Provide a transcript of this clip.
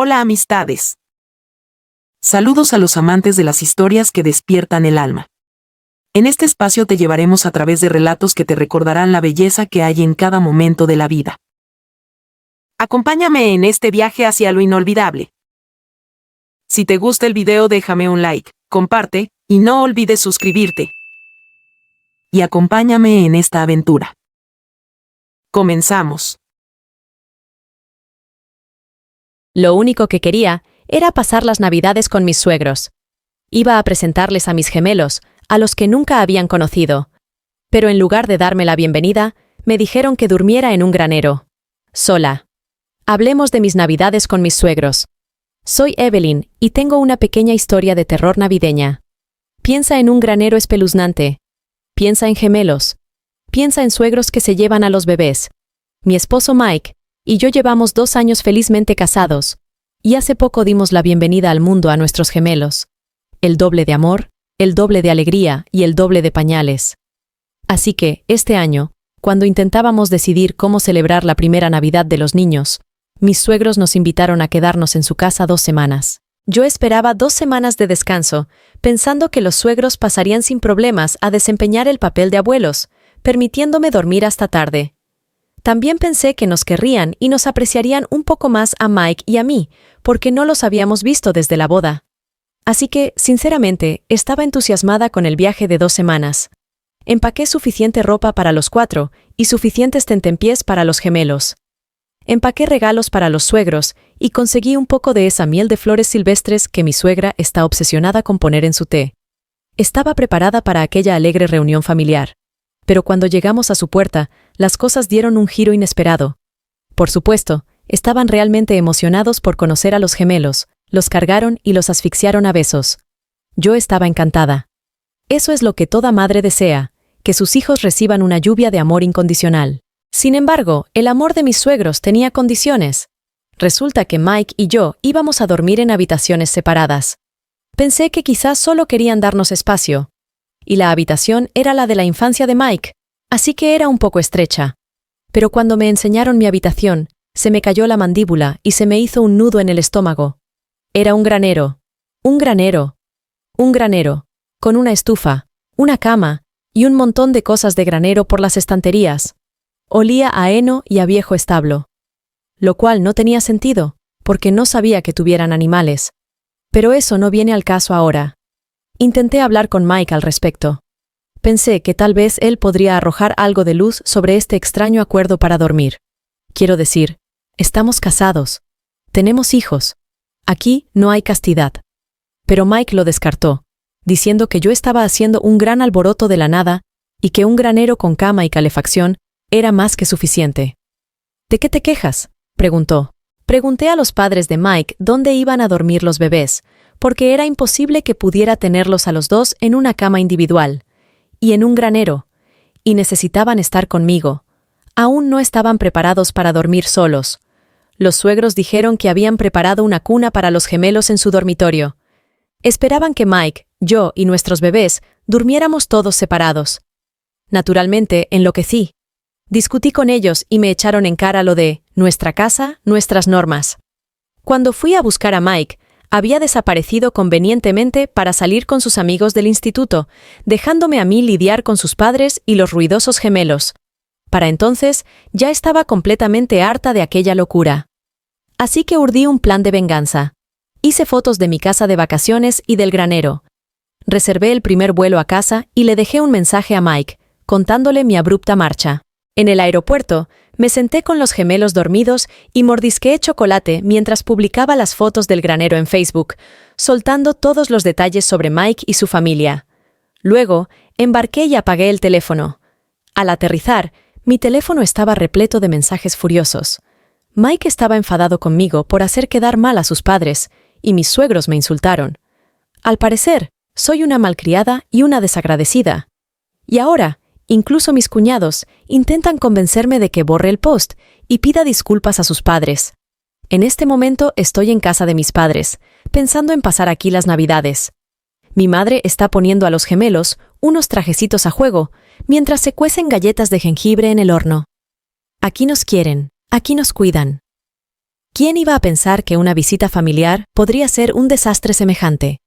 Hola amistades. Saludos a los amantes de las historias que despiertan el alma. En este espacio te llevaremos a través de relatos que te recordarán la belleza que hay en cada momento de la vida. Acompáñame en este viaje hacia lo inolvidable. Si te gusta el video, déjame un like, comparte, y no olvides suscribirte. Y acompáñame en esta aventura. Comenzamos. Lo único que quería era pasar las Navidades con mis suegros. Iba a presentarles a mis gemelos, a los que nunca habían conocido. Pero en lugar de darme la bienvenida, me dijeron que durmiera en un granero. Sola. Hablemos de mis Navidades con mis suegros. Soy Evelyn y tengo una pequeña historia de terror navideña. Piensa en un granero espeluznante. Piensa en gemelos. Piensa en suegros que se llevan a los bebés. Mi esposo Mike y yo llevamos 2 años felizmente casados, y hace poco dimos la bienvenida al mundo a nuestros gemelos. El doble de amor, el doble de alegría y el doble de pañales. Así que, este año, cuando intentábamos decidir cómo celebrar la primera Navidad de los niños, mis suegros nos invitaron a quedarnos en su casa 2 semanas. Yo esperaba 2 semanas de descanso, pensando que los suegros pasarían sin problemas a desempeñar el papel de abuelos, permitiéndome dormir hasta tarde. También pensé que nos querrían y nos apreciarían un poco más a Mike y a mí, porque no los habíamos visto desde la boda. Así que, sinceramente, estaba entusiasmada con el viaje de 2 semanas. Empaqué suficiente ropa para los 4 y suficientes tentempiés para los gemelos. Empaqué regalos para los suegros y conseguí un poco de esa miel de flores silvestres que mi suegra está obsesionada con poner en su té. Estaba preparada para aquella alegre reunión familiar. Pero cuando llegamos a su puerta, las cosas dieron un giro inesperado. Por supuesto, estaban realmente emocionados por conocer a los gemelos, los cargaron y los asfixiaron a besos. Yo estaba encantada. Eso es lo que toda madre desea, que sus hijos reciban una lluvia de amor incondicional. Sin embargo, el amor de mis suegros tenía condiciones. Resulta que Mike y yo íbamos a dormir en habitaciones separadas. Pensé que quizás solo querían darnos espacio. Y la habitación era la de la infancia de Mike, así que era un poco estrecha. Pero cuando me enseñaron mi habitación, se me cayó la mandíbula y se me hizo un nudo en el estómago. Era un granero. Un granero. Un granero. Con una estufa, una cama y un montón de cosas de granero por las estanterías. Olía a heno y a viejo establo. Lo cual no tenía sentido, porque no sabía que tuvieran animales. Pero eso no viene al caso ahora. Intenté hablar con Mike al respecto. Pensé que tal vez él podría arrojar algo de luz sobre este extraño acuerdo para dormir. Quiero decir, estamos casados. Tenemos hijos. Aquí no hay castidad. Pero Mike lo descartó, diciendo que yo estaba haciendo un gran alboroto de la nada y que un granero con cama y calefacción era más que suficiente. ¿De qué te quejas?, preguntó. Pregunté a los padres de Mike dónde iban a dormir los bebés, porque era imposible que pudiera tenerlos a los 2 en una cama individual, y en un granero, y necesitaban estar conmigo. Aún no estaban preparados para dormir solos. Los suegros dijeron que habían preparado una cuna para los gemelos en su dormitorio. Esperaban que Mike, yo y nuestros bebés durmiéramos todos separados. Naturalmente, enloquecí. Discutí con ellos y me echaron en cara lo de nuestra casa, nuestras normas. Cuando fui a buscar a Mike, había desaparecido convenientemente para salir con sus amigos del instituto, dejándome a mí lidiar con sus padres y los ruidosos gemelos. Para entonces, ya estaba completamente harta de aquella locura. Así que urdí un plan de venganza. Hice fotos de mi casa de vacaciones y del granero. Reservé el primer vuelo a casa y le dejé un mensaje a Mike, contándole mi abrupta marcha. En el aeropuerto, me senté con los gemelos dormidos y mordisqué chocolate mientras publicaba las fotos del granero en Facebook, soltando todos los detalles sobre Mike y su familia. Luego, embarqué y apagué el teléfono. Al aterrizar, mi teléfono estaba repleto de mensajes furiosos. Mike estaba enfadado conmigo por hacer quedar mal a sus padres, y mis suegros me insultaron. Al parecer, soy una malcriada y una desagradecida. Y ahora, incluso mis cuñados intentan convencerme de que borre el post y pida disculpas a sus padres. En este momento estoy en casa de mis padres, pensando en pasar aquí las Navidades. Mi madre está poniendo a los gemelos unos trajecitos a juego, mientras se cuecen galletas de jengibre en el horno. Aquí nos quieren, aquí nos cuidan. ¿Quién iba a pensar que una visita familiar podría ser un desastre semejante?